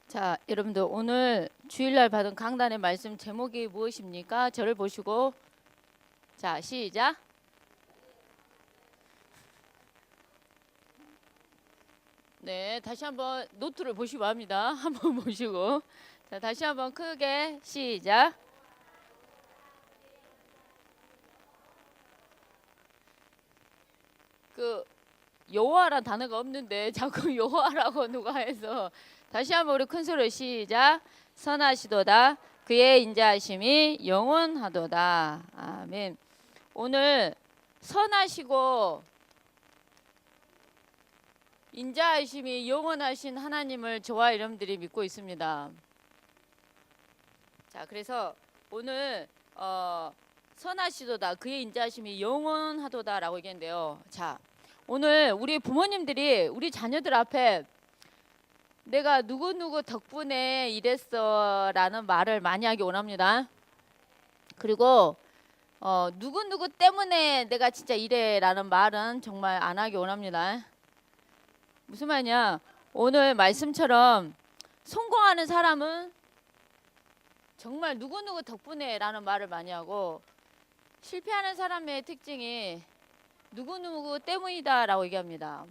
자, 여러분들 오늘 주일날 받은 강단의 말씀 제목이 무엇입니까? 저를 보시고 자, 시작. 네, 다시 한번 노트를 보시고 합니다. 한번 보시고 자, 다시 한번 크게 시작. 그 여호와란 단어가 없는데 자꾸 여호와라고 누가 해서 다시 한번 우리 큰 소리로 시작. 선하시도다 그의 인자하심이 영원하도다. 아멘. 오늘 선하시고 인자하심이 영원하신 하나님을 저와 여러분들이 믿고 있습니다. 자, 그래서 오늘 선하시도다 그의 인자하심이 영원하도다라고 얘기했는데요. 자, 오늘 우리 부모님들이 우리 자녀들 앞에 내가 누구누구 덕분에 이랬어 라는 말을 많이 하기 원합니다. 그리고 누구누구 때문에 내가 진짜 이래 라는 말은 정말 안 하기 원합니다. 무슨 말이냐, 오늘 말씀처럼 성공하는 사람은 정말 누구누구 덕분에 라는 말을 많이 하고, 실패하는 사람의 특징이 누구누구 때문이다 라고 얘기합니다.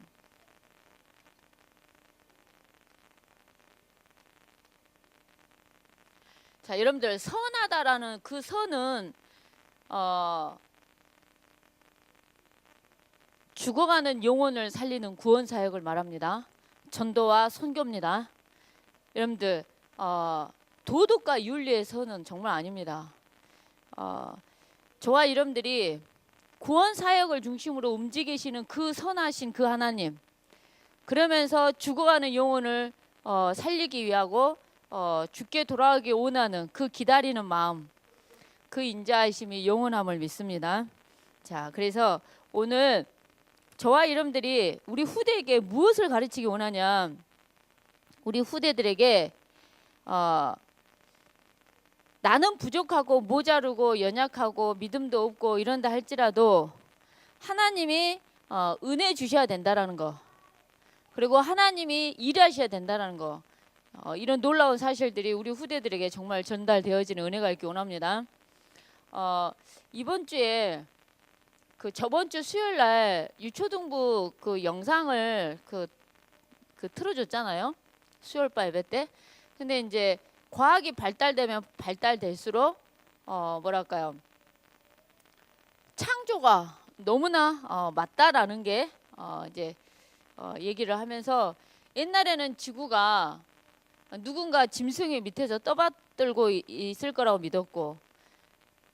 자, 여러분들 선하다라는 그 선은 죽어가는 영혼을 살리는 구원 사역을 말합니다. 전도와 선교입니다. 여러분들 도덕과 윤리의 선은 정말 아닙니다. 저와 여러분들이 구원 사역을 중심으로 움직이시는 그 선하신 그 하나님, 그러면서 죽어가는 영혼을 살리기 위하고 죽게 돌아가기 원하는 그 기다리는 마음, 그 인자하심이 영원함을 믿습니다. 자, 그래서 오늘 저와 여러분들이 우리 후대에게 무엇을 가르치기 원하냐, 우리 후대들에게 나는 부족하고 모자르고 연약하고 믿음도 없고 이런다 할지라도 하나님이 은혜 주셔야 된다라는 거, 그리고 하나님이 일하셔야 된다라는 거, 이런 놀라운 사실들이 우리 후대들에게 정말 전달되어지는 은혜가 있기 원합니다. 이번 주에 그 저번 주 수요일 날 유초등부 그 영상을 그 틀어줬잖아요. 수요일바 예배 때. 근데 이제 과학이 발달되면 발달될수록 뭐랄까요, 창조가 너무나 맞다라는 게 이제 얘기를 하면서, 옛날에는 지구가 누군가 짐승의 밑에서 떠받들고 있을 거라고 믿었고,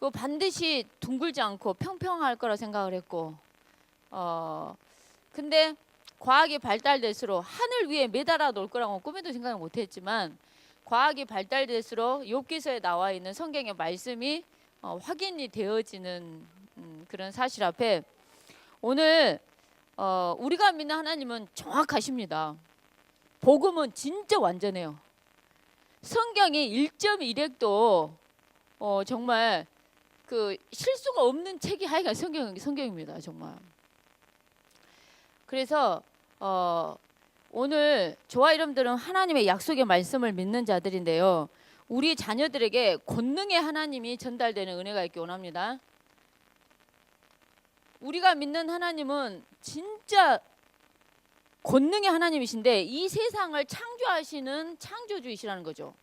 그 반드시 둥글지 않고 평평할 거라 생각을 했고, 근데 과학이 발달될수록 하늘 위에 매달아 놓을 거라고 꿈에도 생각을 못했지만, 과학이 발달될수록 욥기서에 나와 있는 성경의 말씀이 확인이 되어지는 그런 사실 앞에 오늘 우리가 믿는 하나님은 정확하십니다. 복음은 진짜 완전해요. 성경이 1.1핵도 정말 그 실수가 없는 책이 하여간 성경입니다. 정말. 그래서 오늘 저와 여러분들은 하나님의 약속의 말씀을 믿는 자들인데요, 우리 자녀들에게 권능의 하나님이 전달되는 은혜가 있기 원합니다. 우리가 믿는 하나님은 진짜 권능의 하나님이신데 이 세상을 창조하시는 창조주이시라는 거죠.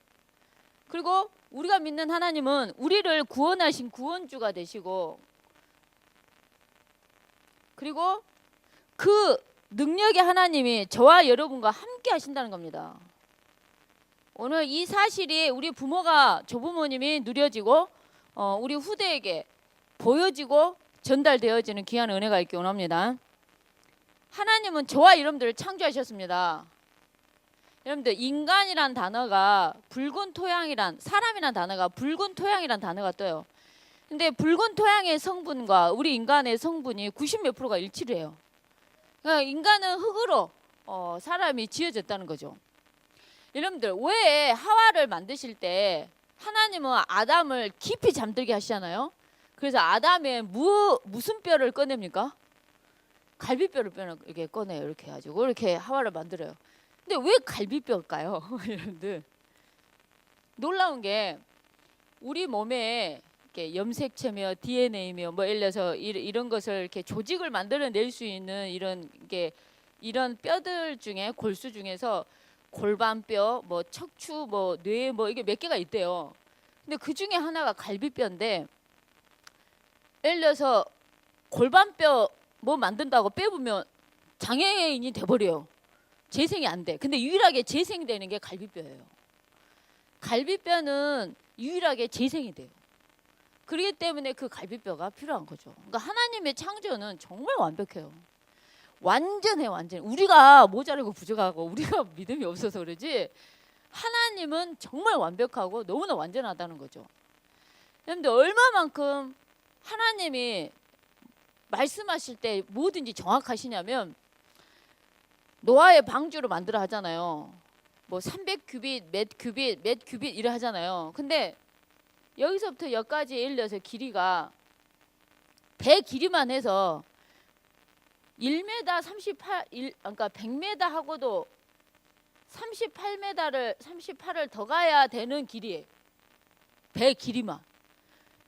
그리고 우리가 믿는 하나님은 우리를 구원하신 구원주가 되시고, 그리고 그 능력의 하나님이 저와 여러분과 함께 하신다는 겁니다. 오늘 이 사실이 우리 부모가, 조부모님이 누려지고 우리 후대에게 보여지고 전달되어지는 귀한 은혜가 있기 원합니다. 하나님은 저와 여러분들을 창조하셨습니다. 여러분들, 인간이란 단어가 붉은 토양이란, 사람이란 단어가 붉은 토양이란 단어가 떠요. 근데 붉은 토양의 성분과 우리 인간의 성분이 90몇 프로가 일치를 해요. 그러니까 인간은 흙으로 사람이 지어졌다는 거죠. 여러분들, 왜 하와를 만드실 때 하나님은 아담을 깊이 잠들게 하시잖아요. 그래서 아담의 무슨 뼈를 꺼냅니까? 갈비뼈를 이렇게 꺼내요. 이렇게 해가지고 이렇게 하와를 만들어요. 근데 왜 갈비뼈일까요? 여러분들, 놀라운 게 우리 몸에 이렇게 염색체며 DNA며 뭐 예를 들어서 이런 것을 이렇게 조직을 만들어낼 수 있는 이런 뼈들 중에 골수 중에서 골반뼈, 뭐 척추, 뭐 뇌, 뭐 이게 몇 개가 있대요. 근데 그 중에 하나가 갈비뼈인데 예를 들어서 골반뼈 뭐 만든다고 빼보면 장애인이 돼버려요. 재생이 안 돼. 근데 유일하게 재생되는 게 갈비뼈예요. 갈비뼈는 유일하게 재생이 돼요. 그렇기 때문에 그 갈비뼈가 필요한 거죠. 그러니까 하나님의 창조는 정말 완벽해요. 완전해, 완전. 우리가 모자라고 부족하고 우리가 믿음이 없어서 그러지 하나님은 정말 완벽하고 너무나 완전하다는 거죠. 그런데 얼마만큼 하나님이 말씀하실 때 뭐든지 정확하시냐면 노아의 방주를 만들어 하잖아요. 뭐 300규빗, 몇 규빗 이래 하잖아요. 근데 여기서부터 여기까지 예를 들어서 길이가 배 길이만 해서 1m 38, 그러니까 100m 하고도 38을 더 가야 되는 길이에요. 배 길이만.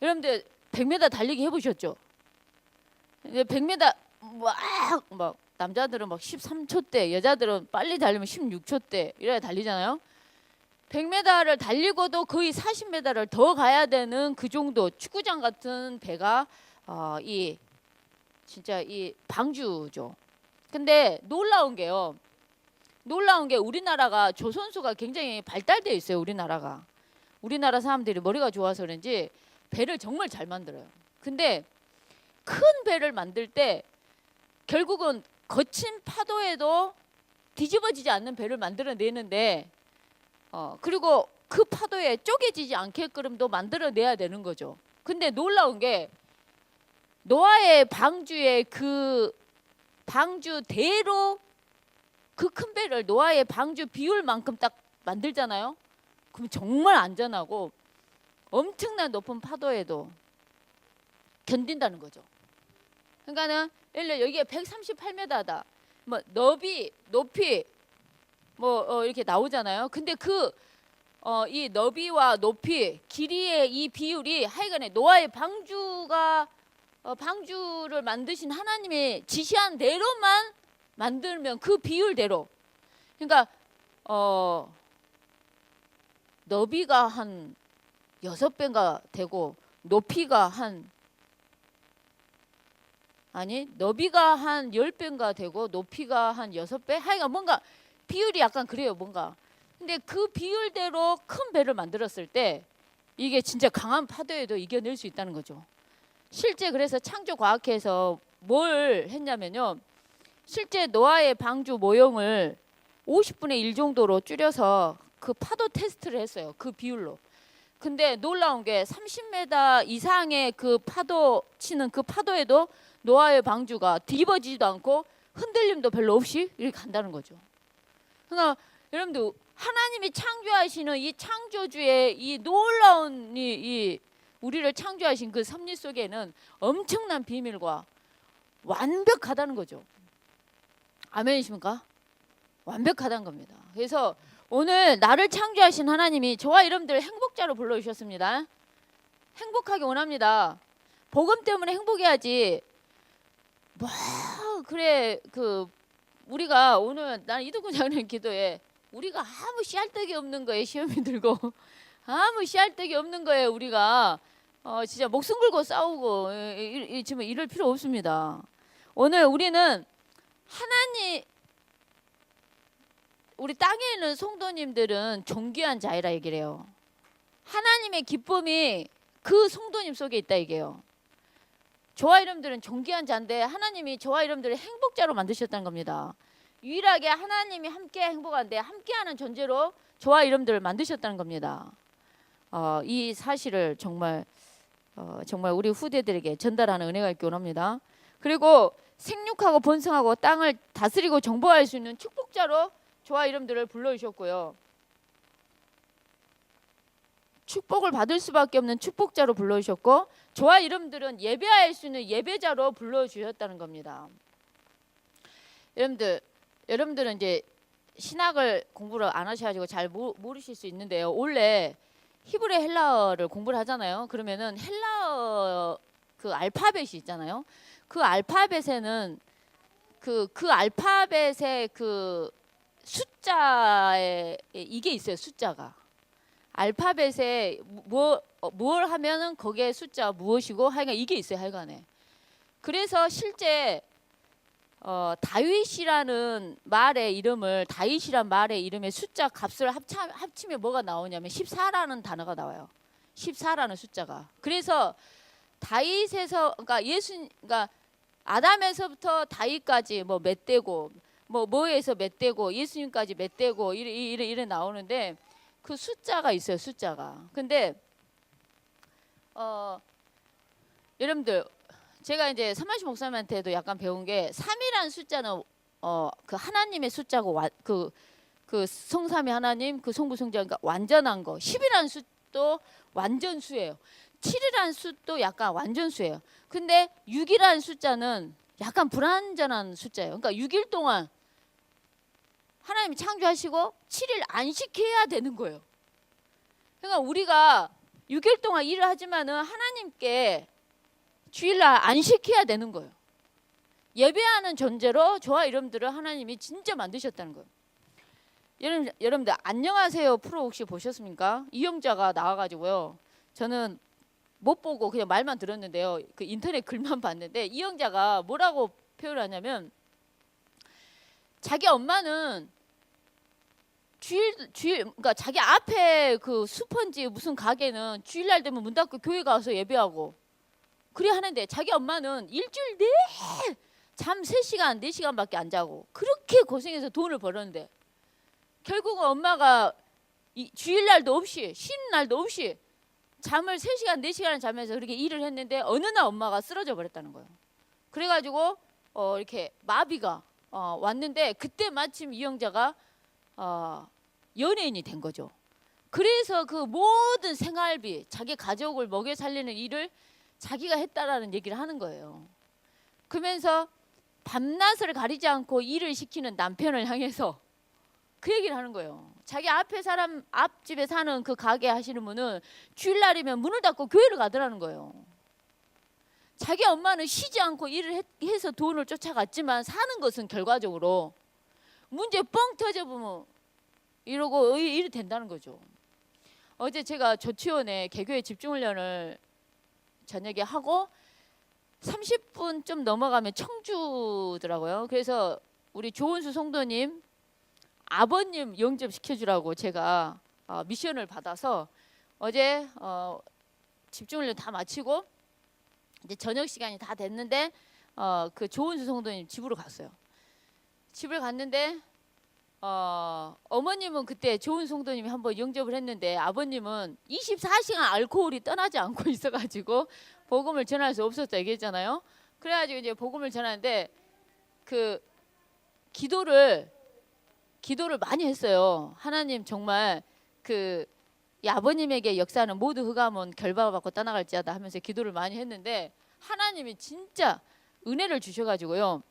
여러분들 100m 달리기 해보셨죠? 100m 막 남자들은 막 13초대, 여자들은 빨리 달리면 16초대 이래 달리잖아요. 100m를 달리고도 거의 40m를 더 가야 되는 그 정도 축구장 같은 배가 진짜 이 방주죠. 근데 놀라운 게 우리나라가 조선소가 굉장히 발달되어 있어요. 우리나라 사람들이 머리가 좋아서 그런지 배를 정말 잘 만들어요. 근데 큰 배를 만들 때 결국은 거친 파도에도 뒤집어지지 않는 배를 만들어내는데 그리고 그 파도에 쪼개지지 않게끔도 만들어내야 되는 거죠. 근데 놀라운 게 노아의 방주의 그 방주대로 그 큰 배를 노아의 방주 비율만큼 딱 만들잖아요. 그럼 정말 안전하고 엄청난 높은 파도에도 견딘다는 거죠. 그러니까는 예를 들어 여기에 138m다. 뭐 너비, 높이 뭐 이렇게 나오잖아요. 근데 이 너비와 높이, 길이의 이 비율이 하여간에 노아의 방주를 만드신 하나님의 지시한 대로만 만들면 그 비율대로. 그러니까 너비가 한 6배가 되고 너비가 한 10배인가 되고 높이가 한 6배? 하여간 뭔가 비율이 약간 그래요, 뭔가. 근데 그 비율대로 큰 배를 만들었을 때 이게 진짜 강한 파도에도 이겨낼 수 있다는 거죠. 실제 그래서 창조과학회에서 뭘 했냐면요. 실제 노아의 방주 모형을 50분의 1 정도로 줄여서 그 파도 테스트를 했어요. 그 비율로. 근데 놀라운 게 30m 이상의 그 파도 치는 그 파도에도 노아의 방주가 뒤집어지지도 않고 흔들림도 별로 없이 이렇게 간다는 거죠. 그러니까 여러분들 하나님이 창조하시는 이 창조주의 이 놀라운 이 우리를 창조하신 그 섭리 속에는 엄청난 비밀과 완벽하다는 거죠. 아멘이십니까? 완벽하다는 겁니다. 그래서 오늘 나를 창조하신 하나님이 저와 여러분들 행복자로 불러주셨습니다. 행복하기 원합니다. 복음 때문에 행복해야지. 뭐 그래 우리가 오늘 나는 이두근 장로님 기도에 우리가 아무 씨알데기 없는 거에 시험이 들고 아무 씨알데기 없는 거에 우리가 진짜 목숨 걸고 싸우고 지금 이럴 필요 없습니다. 오늘 우리는 우리 땅에 있는 성도님들은 존귀한 자이라 얘기를 해요. 하나님의 기쁨이 그 성도님 속에 있다 얘기해요. 저와 여러분들은 존귀한 자인데 하나님이 저와 여러분들을 행복자로 만드셨다는 겁니다. 유일하게 하나님이 함께 행복한데 함께하는 존재로 저와 여러분들을 만드셨다는 겁니다. 이 사실을 정말 우리 후대들에게 전달하는 은혜가 있기 원합니다. 그리고 생육하고 번성하고 땅을 다스리고 정복할 수 있는 축복자로 저와 여러분들을 불러주셨고요. 축복을 받을 수밖에 없는 축복자로 불러주셨고 저와 여러분들은 예배할 수 있는 예배자로 불러주셨다는 겁니다. 여러분들은 이제 신학을 공부를 안 하셔가지고 잘 모르실 수 있는데요. 원래 히브리 헬라어를 공부를 하잖아요. 그러면은 헬라어 그 알파벳이 있잖아요. 그 알파벳에는 그 알파벳의 그 숫자에 이게 있어요. 숫자가 알파벳에 뭘 하면은 거기에 숫자 무엇이고 하여간 이게 있어요. 하여간에. 그래서 실제 다윗이라는 말의 이름을 다윗이란 말의 이름의 숫자 값을 합치면 뭐가 나오냐면 14라는 단어가 나와요. 14라는 숫자가. 그래서 다윗에서 그러니까 아담에서부터 다윗까지 뭐 몇 대고 뭐에서 몇 대고 예수님까지 몇 대고 이래 나오는데 그 숫자가 있어요. 숫자가. 근데 여러분들 제가 이제 선만식 목사님한테도 약간 배운 게 3이라는 숫자는 그 하나님의 숫자고 그 성삼위 하나님 그 성부 성자 그러니까 완전한 거. 10이라는 숫도 완전수예요. 7이라는 숫도 약간 완전수예요. 근데 6이라는 숫자는 약간 불완전한 숫자예요. 그러니까 6일 동안 하나님이 창조하시고 7일 안식해야 되는 거예요. 그러니까 우리가 6일 동안 일을 하지만은 하나님께 주일날 안식해야 되는 거예요. 예배하는 존재로 저와 여러분들을 하나님이 진짜 만드셨다는 거예요. 여러분들 안녕하세요 프로 혹시 보셨습니까? 이영자가 나와가지고요. 저는 못 보고 그냥 말만 들었는데요. 그 인터넷 글만 봤는데 이영자가 뭐라고 표현하냐면 자기 엄마는 주일 그러니까 자기 앞에 그 슈퍼인지 무슨 가게는 주일날 되면 문 닫고 교회 가서 예배하고 그래 하는데 자기 엄마는 일주일 내내 잠 3시간 4시간밖에 안 자고 그렇게 고생해서 돈을 벌었는데 결국은 엄마가 주일날도 없이 쉬는 날도 없이 잠을 3시간 4시간을 자면서 그렇게 일을 했는데 어느 날 엄마가 쓰러져 버렸다는 거예요. 그래가지고 이렇게 마비가 왔는데 그때 마침 이영자가 연예인이 된 거죠. 그래서 그 모든 생활비 자기 가족을 먹여 살리는 일을 자기가 했다라는 얘기를 하는 거예요. 그러면서 밤낮을 가리지 않고 일을 시키는 남편을 향해서 그 얘기를 하는 거예요. 자기 앞집에 사는 그 가게 하시는 분은 주일날이면 문을 닫고 교회를 가더라는 거예요. 자기 엄마는 쉬지 않고 일을 해서 돈을 쫓아갔지만 사는 것은 결과적으로 문제 뻥 터져보면 이러고 일이 된다는 거죠. 어제 제가 조치원에 개교회 집중훈련을 저녁에 하고 30분 좀 넘어가면 청주더라고요. 그래서 우리 조은수 성도님 아버님 영접시켜주라고 제가 미션을 받아서 어제 집중훈련 다 마치고 이제 저녁 시간이 다 됐는데 그 조은수 성도님 집으로 갔어요. 집을 갔는데 어머님은 그때 조은 성도님이 한번 영접을 했는데 아버님은 24시간 알코올이 떠나지 않고 있어가지고 복음을 전할 수 없었다 얘기했잖아요. 그래가지고 이제 복음을 전하는데 그 기도를 많이 했어요. 하나님 정말 이 아버님에게 역사하는 모두 흑암은 결박받고 떠나갈지어다 하면서 기도를 많이 했는데 하나님이 진짜 은혜를 주셔가지고요.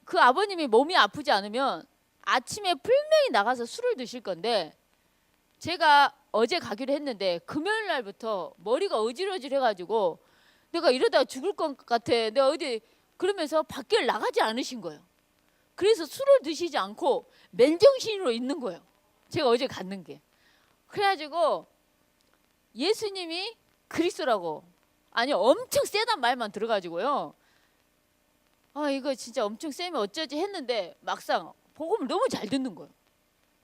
그 아버님이 몸이 아프지 않으면 아침에 분명히 나가서 술을 드실 건데 제가 어제 가기로 했는데 금요일 날부터 머리가 어질어질해가지고 내가 이러다가 죽을 것 같아. 내가 어디 그러면서 밖에 나가지 않으신 거예요. 그래서 술을 드시지 않고 맨정신으로 있는 거예요. 제가 어제 갔는 게. 그래가지고 예수님이 그리스도라고 아니 엄청 세단 말만 들어가지고요. 이거 진짜 엄청 세면 어쩌지 했는데 막상 복음을 너무 잘 듣는 거예요.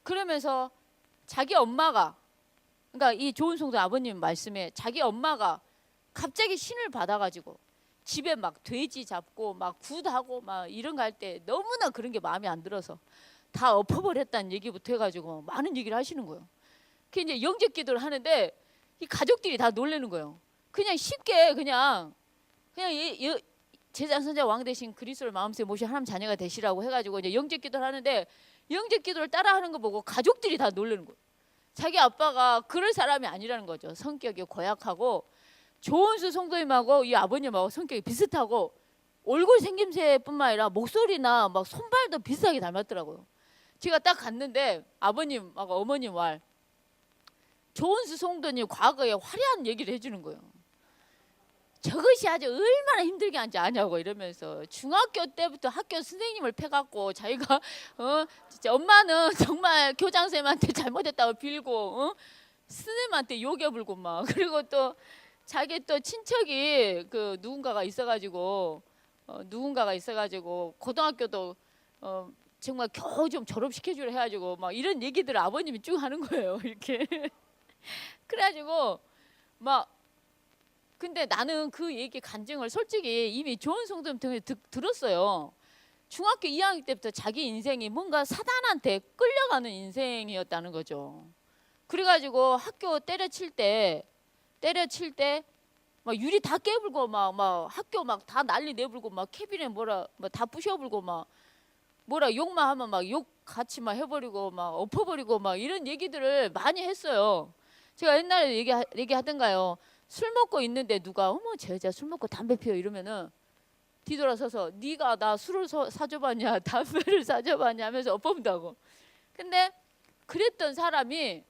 그러면서 자기 엄마가 그러니까 이 좋은 성도 아버님 말씀에 자기 엄마가 갑자기 신을 받아가지고 집에 막 돼지 잡고 막 굿하고 막 이런 거 할 때 너무나 그런 게 마음에 안 들어서 다 엎어버렸다는 얘기부터 해가지고 많은 얘기를 하시는 거예요. 그 이제 영접 기도를 하는데 이 가족들이 다 놀라는 거예요. 그냥 쉽게 그냥 제장 선자 왕 대신 그리스도를 마음속에 모시 하나님 자녀가 되시라고 해가지고 이제 영접 기도를 하는데 영접 기도를 따라하는 거 보고 가족들이 다 놀라는 거예요. 자기 아빠가 그럴 사람이 아니라는 거죠. 성격이 고약하고 조은수 성도님하고 이 아버님하고 성격이 비슷하고 얼굴 생김새뿐만 아니라 목소리나 막 손발도 비슷하게 닮았더라고요. 제가 딱 갔는데 아버님하고 어머님 말 조은수 송도님 과거에 화려한 얘기를 해주는 거예요. 저것이 아주 얼마나 힘들게 한지 아냐고 이러면서 중학교 때부터 학교 선생님을 패갖고 자기가 진짜 엄마는 정말 교장선생님한테 잘못했다고 빌고 스님한테 욕해불고 막 그리고 또 자기 또 친척이 그 누군가가 있어가지고 고등학교도 정말 겨우 좀 졸업시켜주려 해가지고 막 이런 얘기들을 아버님이 쭉 하는 거예요. 이렇게 그래가지고 막 근데 나는 그 얘기 간증을 솔직히 이미 좋은 성도님 통해 들었어요. 중학교 2학년 때부터 자기 인생이 뭔가 사단한테 끌려가는 인생이었다는 거죠. 그래가지고 학교 때려칠 때 막 유리 다 깨불고 막 학교 막 다 난리 내불고 막 캐비넷 뭐라 다 부셔불고 막 뭐라 욕만 하면 막 욕 같이 막 해버리고 막 엎어버리고 막 이런 얘기들을 많이 했어요. 제가 옛날에 얘기하던가요. 술 먹고 있는데 누가 어머 저 여자 술 먹고 담배 피워 이러면은 뒤돌아서서 네가 나 술을 사줘봤냐 담배를 사줘봤냐 하면서 엎어본다고. 근데 그랬던 사람이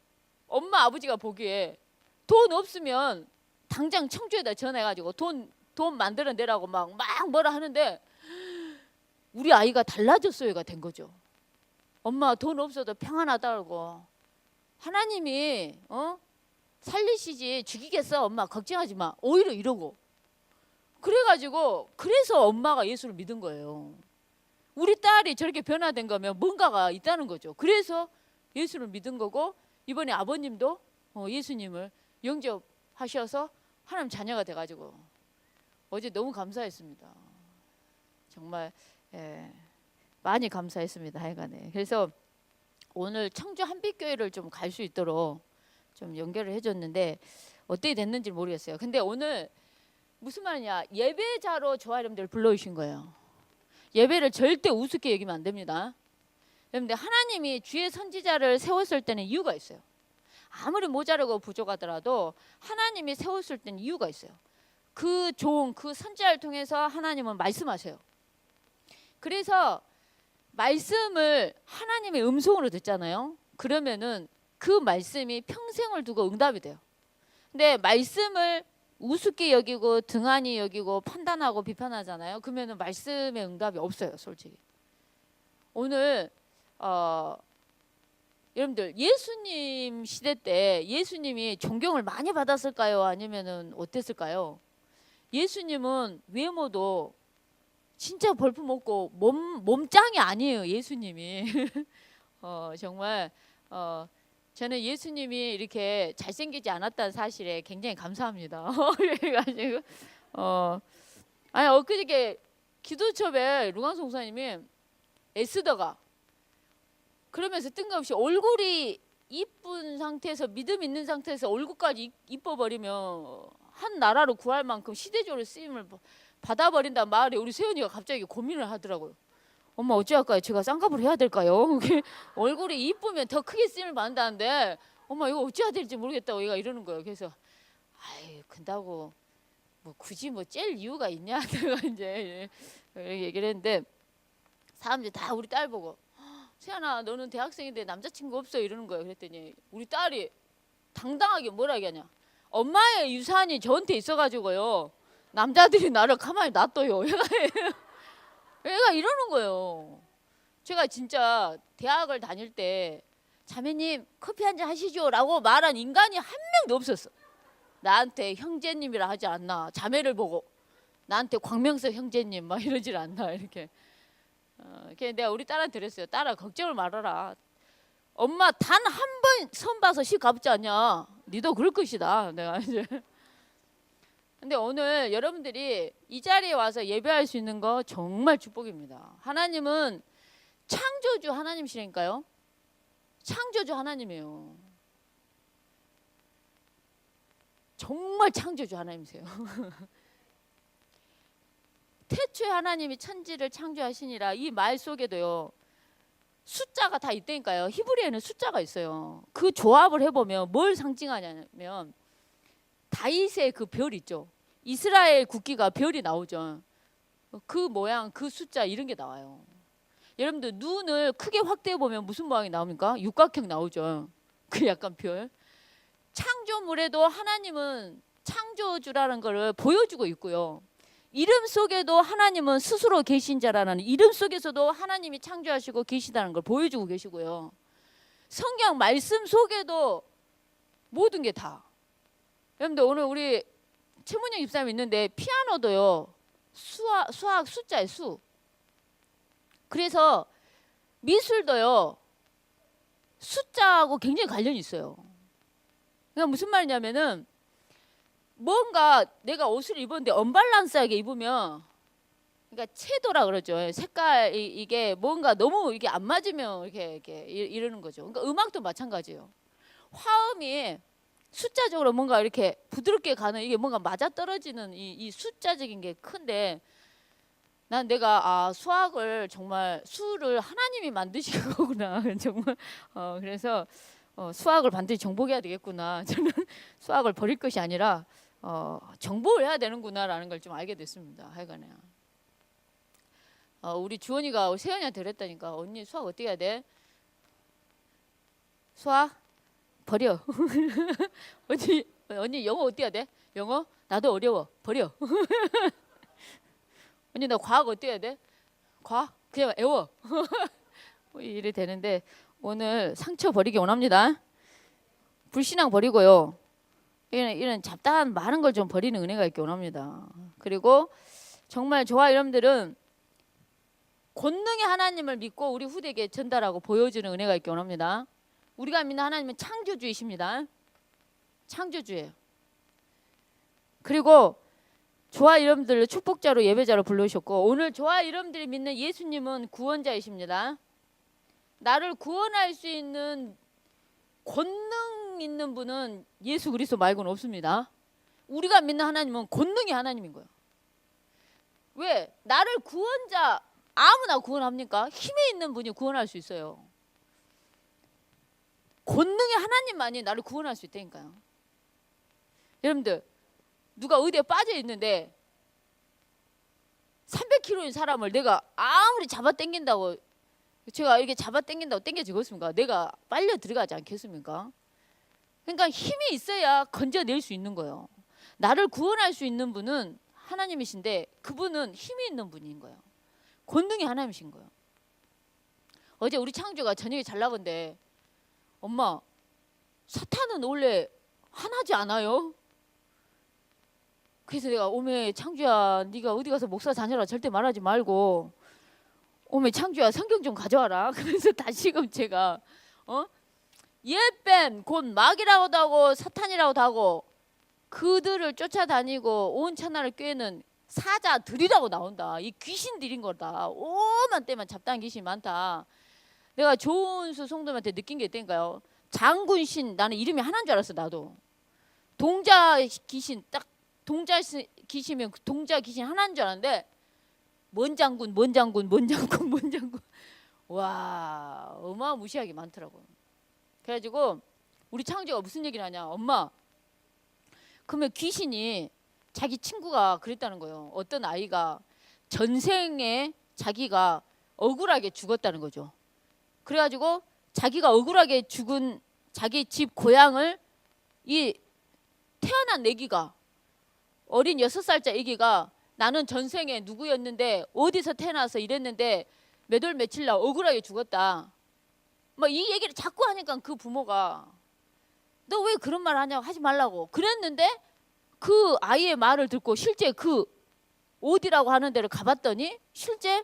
엄마 아버지가 보기에 돈 없으면 당장 청주에다 전화해가지고 돈 만들어내라고 막 뭐라 하는데 우리 아이가 달라졌어요가 된 거죠. 엄마 돈 없어도 평안하다고 하나님이 살리시지 죽이겠어 엄마 걱정하지 마 오히려 이러고 그래서 엄마가 예수를 믿은 거예요. 우리 딸이 저렇게 변화된 거면 뭔가가 있다는 거죠. 그래서 예수를 믿은 거고 이번에 아버님도 예수님을 영접하셔서 하나님 자녀가 돼가지고 어제 너무 감사했습니다. 정말 많이 감사했습니다. 하여간에 그래서 오늘 청주 한빛교회를 좀 갈 수 있도록 좀 연결을 해줬는데 어떻게 됐는지 모르겠어요. 근데 오늘 무슨 말이냐 예배자로 저와 여러분들 불러주신 거예요. 예배를 절대 우습게 여기면 안 됩니다. 여러분들 하나님이 주의 선지자를 세웠을 때는 이유가 있어요. 아무리 모자라고 부족하더라도 하나님이 세웠을 때는 이유가 있어요. 그 선지자를 통해서 하나님은 말씀하세요. 그래서 말씀을 하나님의 음성으로 듣잖아요. 그러면은 그 말씀이 평생을 두고 응답이 돼요. 근데 말씀을 우습게 여기고 등한히 여기고 판단하고 비판하잖아요. 그러면은 말씀의 응답이 없어요, 솔직히. 오늘 여러분들 예수님 시대 때 예수님이 존경을 많이 받았을까요? 아니면은 어땠을까요? 예수님은 외모도 진짜 벌품없고 몸짱이 아니에요, 예수님이. 정말 저는 예수님이 이렇게 잘생기지 않았다는 사실에 굉장히 감사합니다. 그래가지고 아니 엊그저께 기도첩에 루강성 목사님이 애쓰다가 그러면서 뜬금없이 얼굴이 이쁜 상태에서 믿음 있는 상태에서 얼굴까지 이뻐버리면 한 나라로 구할 만큼 시대적으로 쓰임을 받아버린단 말에 우리 세연이가 갑자기 고민을 하더라고요. 엄마 어찌할까요? 제가 쌍꺼풀 해야 될까요? 얼굴이 이쁘면 더 크게 쓰임을 받는다는데 엄마 이거 어찌해야 될지 모르겠다고 얘가 이러는 거예요. 그래서 아이 근다고 뭐 굳이 뭐 찔 이유가 있냐 내가 이제 이렇게 얘기를 했는데 사람들이 다 우리 딸 보고 세연아 너는 대학생인데 남자친구 없어 이러는 거예요. 그랬더니 우리 딸이 당당하게 뭐라 얘기하냐 엄마의 유산이 저한테 있어가지고요 남자들이 나를 가만히 놔둬요. 얘가 이러는 거예요. 제가 진짜 대학을 다닐 때 자매님 커피 한잔 하시죠 라고 말한 인간이 한 명도 없었어. 나한테 형제님이라 하지 않나. 자매를 보고 나한테 광명석 형제님 막 이러질 않나 이렇게. 내가 우리 딸한테 그랬어요. 딸아 걱정을 말아라. 엄마 단 한 번 선 봐서 시 가볍지 않냐. 니도 그럴 것이다. 내가 이제. 근데 오늘 여러분들이 이 자리에 와서 예배할 수 있는 거 정말 축복입니다. 하나님은 창조주 하나님이시라니까요. 창조주 하나님이에요. 정말 창조주 하나님이세요. 태초에 하나님이 천지를 창조하시니라 이 말 속에도요. 숫자가 다 있다니까요. 히브리어에는 숫자가 있어요. 그 조합을 해보면 뭘 상징하냐면 다윗의 그 별 있죠. 이스라엘 국기가 별이 나오죠. 그 모양, 그 숫자 이런 게 나와요. 여러분들 눈을 크게 확대해 보면 무슨 모양이 나옵니까? 육각형 나오죠. 그 약간 별. 창조물에도 하나님은 창조주라는 것을 보여주고 있고요. 이름 속에도 하나님은 스스로 계신 자라는, 이름 속에서도 하나님이 창조하시고 계시다는 걸 보여주고 계시고요. 성경 말씀 속에도 모든 게 다. 여러분들 오늘 우리 최문영 집사님 있는데 피아노도요. 수학 숫자의 수. 그래서 미술도요. 숫자하고 굉장히 관련이 있어요. 그러니까 무슨 말이냐면은 뭔가 내가 옷을 입었는데 언밸런스하게 입으면, 그러니까 채도라 그러죠. 색깔 이게 뭔가 너무 이게 안 맞으면 이렇게 이러는 거죠. 그러니까 음악도 마찬가지예요. 화음이 숫자적으로 뭔가 이렇게 부드럽게 가는, 이게 뭔가 맞아 떨어지는 이 숫자적인 게 큰데, 난 내가 수학을 정말 수를 하나님이 만드신 거구나. 정말 그래서 수학을 반드시 정복해야 되겠구나. 저는 수학을 버릴 것이 아니라 정복을 해야 되는구나라는 걸 좀 알게 됐습니다. 하여간에 우리 주원이가 세연이한테 그랬다니까. 언니 수학 어떻게 해야 돼? 수학 버려. 언니 영어 어떻게 해야 돼? 영어 나도 어려워. 버려. 언니 나 과학 어떻게 해야 돼? 과학 그냥 애워. 이래 되는데 오늘 상처 버리기 원합니다. 불신앙 버리고요. 이런 잡다한 많은 걸 좀 버리는 은혜가 있기 원합니다. 그리고 정말 저와 여러분들은 권능의 하나님을 믿고 우리 후대에게 전달하고 보여주는 은혜가 있기 원합니다. 우리가 믿는 하나님은 창조주이십니다. 창조주예요. 그리고 저와 여러분들을 축복자로 예배자로 불러주셨고, 오늘 저와 여러분들이 믿는 예수님은 구원자이십니다. 나를 구원할 수 있는 권능 있는 분은 예수 그리스도 말고는 없습니다. 우리가 믿는 하나님은 권능의 하나님인 거예요. 왜? 나를 구원자, 아무나 구원합니까? 힘이 있는 분이 구원할 수 있어요. 권능의 하나님만이 나를 구원할 수 있다니까요. 여러분들 누가 어디에 빠져 있는데 300kg인 사람을 내가 아무리 잡아 당긴다고, 제가 이렇게 잡아 당긴다고 당겨지겠습니까? 내가 빨려 들어가지 않겠습니까? 그러니까 힘이 있어야 건져낼 수 있는 거예요. 나를 구원할 수 있는 분은 하나님이신데 그분은 힘이 있는 분인 거예요. 권능이 하나님이신 거예요. 어제 우리 창조가 저녁에 잘 나본데, 엄마 사탄은 원래 하나지 않아요? 그래서 내가 오메 창주야, 네가 어디 가서 목사 다녀라 절대 말하지 말고, 오메 창주야 성경 좀 가져와라. 그래서 다시금 제가 예뱀 곧 마귀라고도 하고 사탄이라고도 하고 그들을 쫓아다니고 온 천하를 꿰는 사자들이라고 나온다. 이 귀신들인 거다. 오만 때만 잡다한 귀신이 많다. 내가 조은수 성도님한테 느낀 게 있다니까요. 장군신, 나는 이름이 하나인 줄 알았어. 나도 동자 귀신, 딱 동자 귀신이면 동자 귀신 하나인 줄 알았는데 뭔장군 와 어마무시하게 많더라고. 그래가지고 우리 창조가 무슨 얘기를 하냐, 엄마 그러면 귀신이 자기 친구가 그랬다는 거예요. 어떤 아이가 전생에 자기가 억울하게 죽었다는 거죠. 그래가지고 자기가 억울하게 죽은 자기 집 고향을 이 태어난 애기가, 어린 6살짜 애기가 나는 전생에 누구였는데 어디서 태어나서 이랬는데 몇 월 며칠 날 억울하게 죽었다. 뭐 이 얘기를 자꾸 하니까 그 부모가 너 왜 그런 말 하냐고, 하지 말라고 그랬는데, 그 아이의 말을 듣고 실제 그 어디라고 하는 데를 가봤더니 실제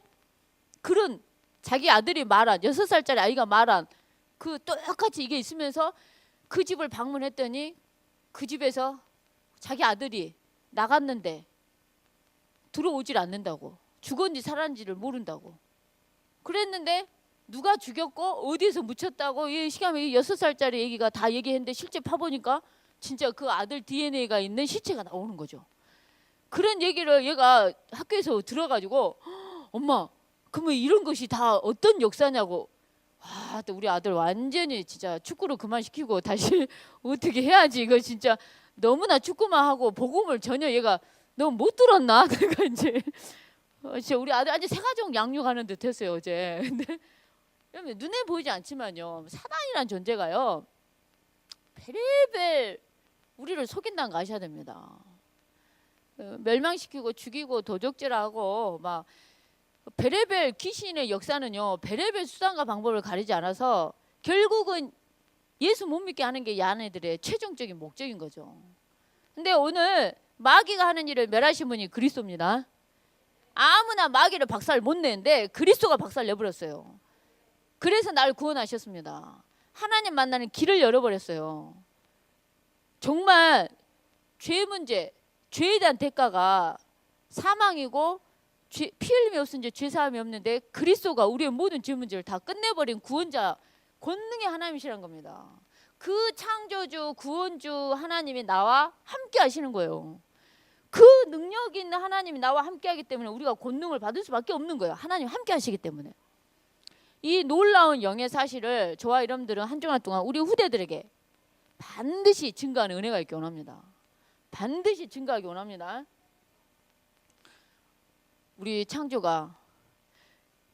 그런 자기 아들이 말한 6살짜리 아이가 말한 그 똑같이 이게 있으면서 그 집을 방문했더니 그 집에서 자기 아들이 나갔는데 들어오질 않는다고, 죽었는지 살았는지를 모른다고 그랬는데, 누가 죽였고 어디에서 묻혔다고 이 시간에 6살짜리 애기가 다 얘기했는데 실제 파보니까 진짜 그 아들 DNA가 있는 시체가 나오는 거죠. 그런 얘기를 얘가 학교에서 들어가지고 엄마 그러면 이런 것이 다 어떤 역사냐고. 또 우리 아들 완전히 진짜 축구를 그만시키고 다시 어떻게 해야지, 이거 진짜 너무나 축구만 하고 복음을 전혀 얘가 너무 못 들었나. 그러니까 이제 진짜 우리 아들 아주 새가족 양육하는 듯 했어요 어제. 근데 눈에 보이지 않지만요, 사단이란 존재가요 베레벨 우리를 속인다는 거 아셔야 됩니다. 멸망시키고 죽이고 도적질하고 막 베레벨 귀신의 역사는요, 베레벨 수단과 방법을 가리지 않아서 결국은 예수 못 믿게 하는 게 이 아내들의 최종적인 목적인 거죠. 근데 오늘 마귀가 하는 일을 멸하신 분이 그리스도입니다. 아무나 마귀를 박살 못 내는데 그리스도가 박살 내버렸어요. 그래서 날 구원하셨습니다. 하나님 만나는 길을 열어버렸어요. 정말 죄 문제, 죄에 대한 대가가 사망이고 피 흘림이 없은 죄 사함이 없는데 그리스도가 우리의 모든 죄 문제를 다 끝내버린 구원자, 권능의 하나님이시란 겁니다. 그 창조주, 구원주 하나님이 나와 함께 하시는 거예요. 그 능력 있는 하나님이 나와 함께 하기 때문에 우리가 권능을 받을 수밖에 없는 거예요. 하나님 함께 하시기 때문에. 이 놀라운 영의 사실을 저와 여러분들은 한 주간 동안 우리 후대들에게 반드시 증거하는 은혜가 있기 원합니다. 반드시 증거하기 원합니다. 우리 창조가,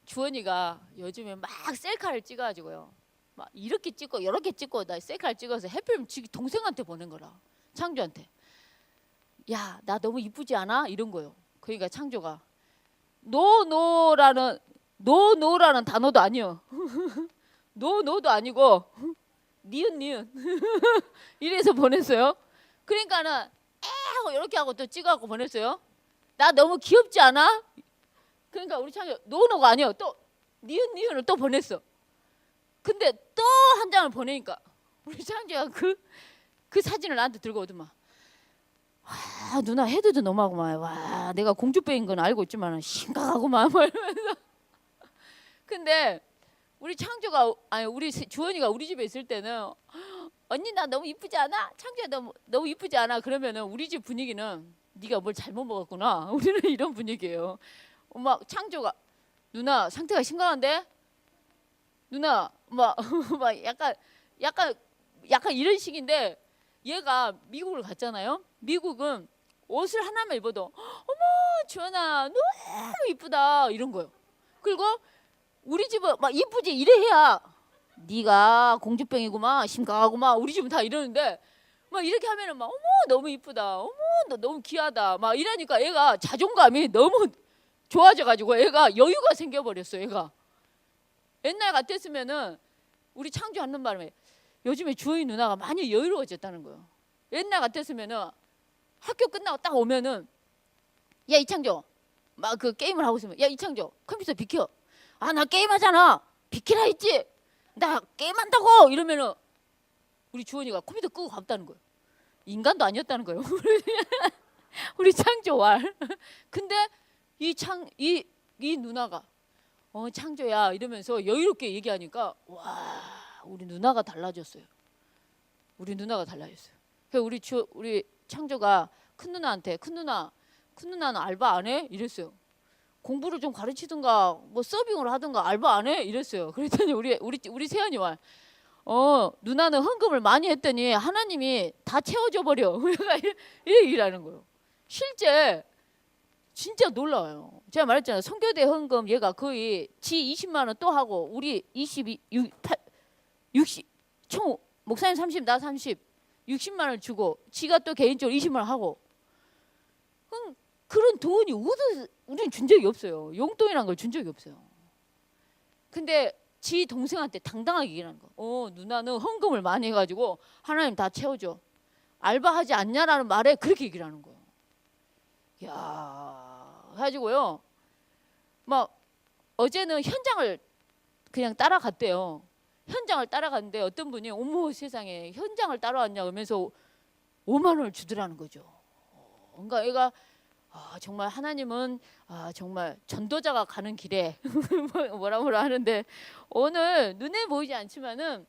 주원이가 요즘에 막 셀카를 찍어가지고요, 막 이렇게 찍고 이렇게 찍고 나 셀카를 찍어서 해필 동생한테 보낸 거라. 창조한테. 야, 나 너무 이쁘지 않아? 이런 거요. 그러니까 창조가 노노라는 단어도 아니요. 노노도 아니고 니은 이래서 보냈어요. 그러니까는 하고 이렇게 하고 또 찍어갖고 보냈어요. 나 너무 귀엽지 않아? 그러니까 우리 창조 노노가 아니요, 또 니은을 또 보냈어. 근데 또 한 장을 보내니까 우리 창조가 그 사진을 나한테 들고 오더만. 와, 누나 헤드도 너무하고만. 와, 내가 공주병인 건 알고 있지만 심각하고만. 이러면서. 근데 우리 창조가, 아니 우리 주원이가 우리 집에 있을 때는 언니 나 너무 이쁘지 않아? 창조야 너무 이쁘지 않아? 그러면은 우리 집 분위기는 네가 뭘 잘못 먹었구나. 우리는 이런 분위기예요. 막 창조가 누나 상태가 심각한데? 누나 막 약간 이런 식인데, 얘가 미국을 갔잖아요. 미국은 옷을 하나만 입어도 어머 주원아 너무 이쁘다 이런 거요. 그리고 우리 집은 막 이쁘지 이래 해야 네가 공주병이구만 심각하구만, 우리 집은 다 이러는데 막 이렇게 하면은 막 어머 너무 이쁘다, 어머 너 너무 귀하다 막 이러니까 애가 자존감이 너무 좋아져가지고 애가 여유가 생겨버렸어. 애가 옛날 같았으면은 우리 창조하는 바람에 요즘에 주희 누나가 많이 여유로워졌다는 거예요. 옛날 같았으면은 학교 끝나고 딱 오면은 야 이창조 막 그 게임을 하고 있으면 야 이창조 컴퓨터 비켜. 아 나 게임하잖아. 비키라 했지. 나 게임한다고 이러면은 우리 주원이가 컴퓨터 끄고 갔다는 거예요. 인간도 아니었다는 거예요. 우리 창조 왈. 근데 이 누나가 창조야 이러면서 여유롭게 얘기하니까 와, 우리 누나가 달라졌어요. 우리 누나가 달라졌어요. 그래서 우리 창조가 큰 누나한테 큰 누나는 알바 안 해? 이랬어요. 공부를 좀 가르치든가 뭐 서빙을 하든가 알바 안 해? 이랬어요. 그랬더니 우리 세연이 와. 누나는 헌금을 많이 했더니 하나님이 다 채워줘 버려. 이 얘기를 하는 거예요. 실제 진짜 놀라워요. 제가 말했잖아요. 선교대 헌금 얘가 거의 지 20만 원 또 하고 우리 60 총 목사님 30 나 30 60만 원 주고 지가 또 개인적으로 20만 원 하고. 그런 돈이 우리는 준 적이 없어요. 용돈이란 걸 준 적이 없어요. 근데 지 동생한테 당당하게 얘기하는 거. 누나는 헌금을 많이 해가지고 하나님 다 채워줘. 알바하지 않냐라는 말에 그렇게 얘기를 하는 거예요. 야, 해가지고요. 막 어제는 현장을 그냥 따라갔대요. 현장을 따라갔는데 어떤 분이 어머 세상에 현장을 따라왔냐 그러면서 5만 원을 주더라는 거죠. 그러니까 얘가 정말 하나님은 정말 전도자가 가는 길에 뭐라 하는데 오늘 눈에 보이지 않지만은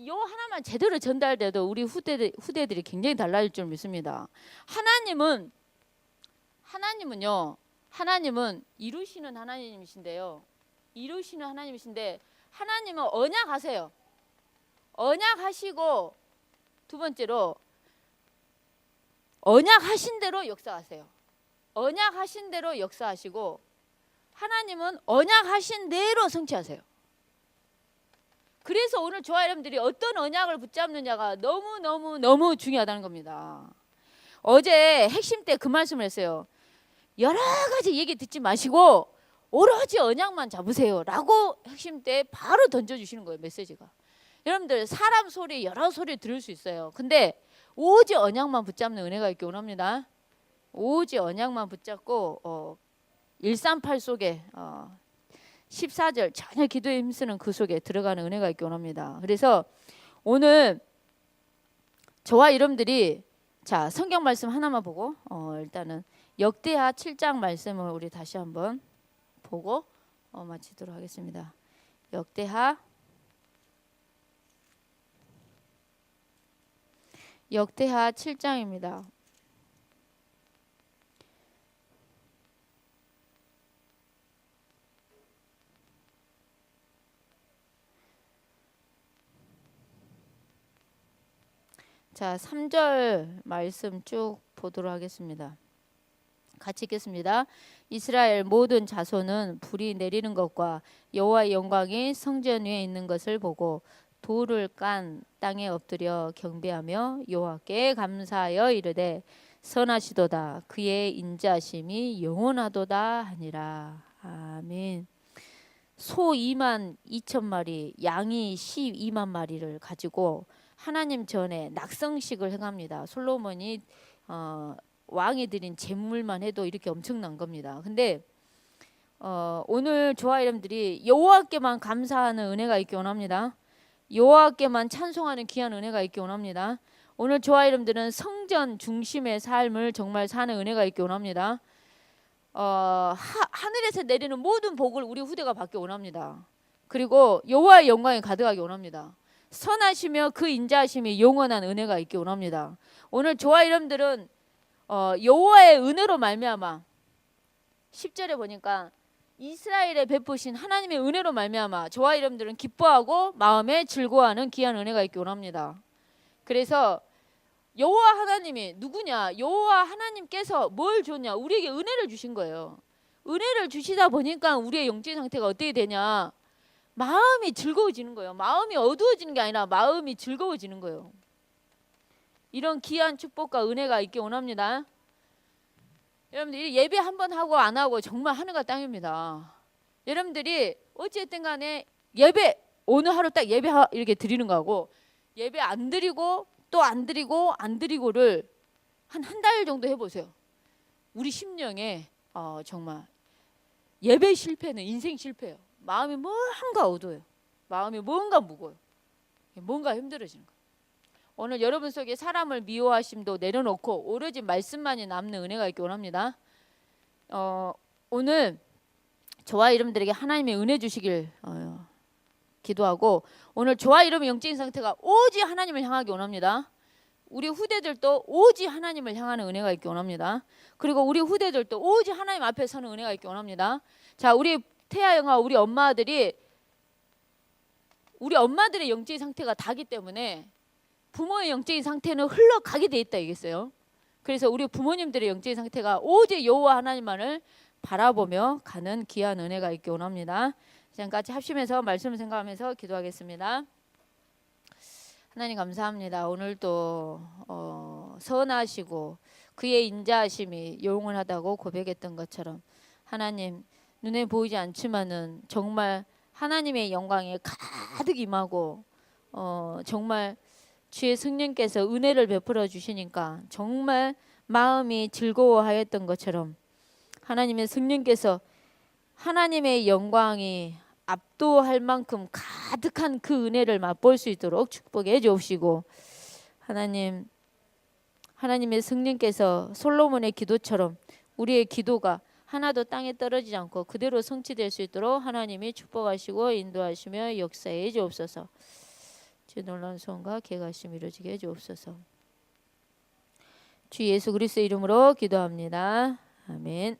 요 하나만 제대로 전달돼도 우리 후대들이 굉장히 달라질 줄 믿습니다. 하나님은 이루시는 하나님이신데요. 이루시는 하나님이신데 하나님은 언약하세요. 언약하시고 두 번째로 언약하신 대로 역사하세요. 언약하신 대로 역사하시고 하나님은 언약하신 대로 성취하세요. 그래서 오늘 저와 여러분들이 어떤 언약을 붙잡느냐가 너무 중요하다는 겁니다. 어제 핵심 때 그 말씀을 했어요. 여러 가지 얘기 듣지 마시고 오로지 언약만 잡으세요 라고 핵심 때 바로 던져주시는 거예요. 메시지가. 여러분들 사람 소리 여러 소리 들을 수 있어요. 근데 오직 언약만 붙잡는 은혜가 있기 원합니다. 오직 언약만 붙잡고 138 속에 14절 전혀 기도에 힘쓰는 그 속에 들어가는 은혜가 있기 원합니다. 그래서 오늘 저와 여러분들이 자 성경 말씀 하나만 보고 일단은 역대하 7장 말씀을 우리 다시 한번 보고 마치도록 하겠습니다. 역대하 7장입니다. 자, 3절 말씀 쭉 보도록 하겠습니다. 같이 읽겠습니다. 이스라엘 모든 자손은 불이 내리는 것과 여호와의 영광이 성전 위에 있는 것을 보고 돌을 깐 땅에 엎드려 경배하며 여호와께 감사하여 이르되 선하시도다 그의 인자심이 영원하도다 하니라. 아멘. 소 2만 2천 마리, 양이 12만 마리를 가지고 하나님 전에 낙성식을 행합니다. 솔로몬이 왕이 드린 제물만 해도 이렇게 엄청난 겁니다. 근데 오늘 저와 여러분들이 여호와께만 감사하는 은혜가 있기 원합니다. 여호와께만 찬송하는 귀한 은혜가 있기 원합니다. 오늘 저와 여러분들은 성전 중심의 삶을 정말 사는 은혜가 있기 원합니다. 하늘에서 내리는 모든 복을 우리 후대가 받기 원합니다. 그리고 여호와의 영광이 가득하기 원합니다. 선하시며 그 인자하심이 영원한 은혜가 있기 원합니다. 오늘 저와 여러분들은 여호와의 은혜로 말미암아 10절에 보니까 이스라엘에 베푸신 하나님의 은혜로 말미암아 저와 여러분들은 기뻐하고 마음에 즐거워하는 귀한 은혜가 있기 원합니다. 그래서 여호와 하나님이 누구냐? 여호와 하나님께서 뭘 줬냐? 우리에게 은혜를 주신 거예요. 은혜를 주시다 보니까 우리의 영적인 상태가 어떻게 되냐? 마음이 즐거워지는 거예요. 마음이 어두워지는 게 아니라 마음이 즐거워지는 거예요. 이런 귀한 축복과 은혜가 있기 원합니다. 여러분들 예배 한번 하고 안 하고 정말 하늘과 땅입니다. 여러분들이 어찌됐든 간에 예배 오늘 하루 딱 예배 이렇게 드리는 거하고 예배 안 드리고 또 안 드리고 안 드리고를 한 달 정도 해보세요. 우리 심령에 정말 예배 실패는 인생 실패예요. 마음이 뭔가 어두워요. 마음이 뭔가 무거워요. 뭔가 힘들어지는 거예요. 오늘 여러분 속에 사람을 미워하심도 내려놓고 오로지 말씀만이 남는 은혜가 있기 원합니다. 오늘 저와 여러분들에게 하나님의 은혜 주시길 기도하고 오늘 저와 여러분의 영적인 상태가 오직 하나님을 향하기 원합니다. 우리 후대들도 오직 하나님을 향하는 은혜가 있기 원합니다. 그리고 우리 후대들도 오직 하나님 앞에 서는 은혜가 있기 원합니다. 자, 우리 태아 영아 우리 엄마들의 영적인 상태가 다기 때문에 부모의 영적인 상태는 흘러가게 돼 있다 이겠어요. 그래서 우리 부모님들의 영적인 상태가 오직 여호와 하나님만을 바라보며 가는 귀한 은혜가 있기 원합니다. 지금까지 합심해서 말씀을 생각하면서 기도하겠습니다. 하나님 감사합니다. 오늘도 선하시고 그의 인자하심이 영원하다고 고백했던 것처럼 하나님 눈에 보이지 않지만은 정말 하나님의 영광에 가득 임하고 정말 주의 성령께서 은혜를 베풀어 주시니까 정말 마음이 즐거워하였던 것처럼 하나님의 성령께서 하나님의 영광이 압도할 만큼 가득한 그 은혜를 맛볼 수 있도록 축복해 주옵시고 하나님의 성령께서 솔로몬의 기도처럼 우리의 기도가 하나도 땅에 떨어지지 않고 그대로 성취될 수 있도록 하나님이 축복하시고 인도하시며 역사해 주옵소서. 주 놀라운 소원과 계가심 이루어지게 해 주옵소서. 주 예수 그리스도의 이름으로 기도합니다. 아멘.